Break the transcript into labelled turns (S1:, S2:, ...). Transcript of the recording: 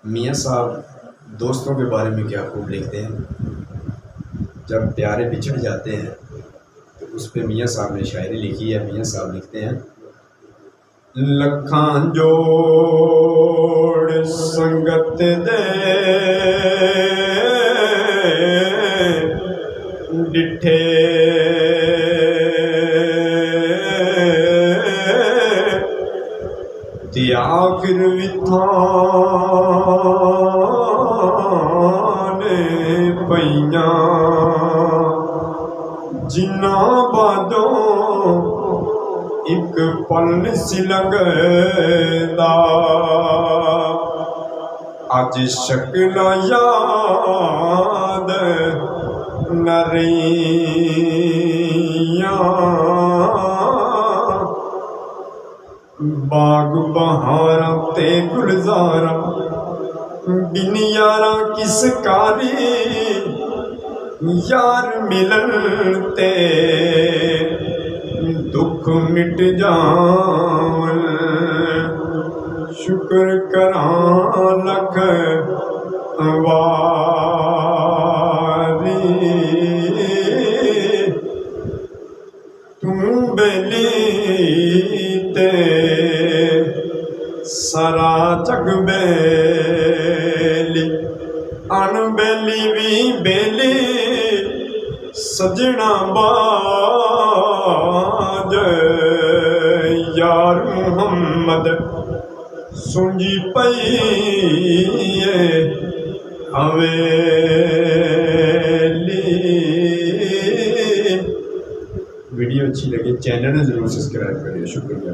S1: मियाँ साहब दोस्तों के बारे में क्या खूब लिखते हैं। जब प्यारे बिछड़ जाते हैं तो उस पर मियाँ साहब ने शायरी लिखी है। मियाँ साहब लिखते हैं, लखां जोड़ संगत दे डिठे ते आखिर विथाने पईयां जिन्ना बादों एक पल सी लंघदा अज शक्ल याद न रहियां बाग बहारा ते गुलजारा बिन यारा किस कारी यार मिलन ते दुख मिट जावन शुक्र करां लख वारी तू बेली ते सारा जग बेली अणबेली भी बेली सजना बाज यार मुहम्मद सुंजी पई हवेली। वीडियो अच्छी लगी चैनल ने ज़रूर सब्सक्राइब करिए। शुक्रिया।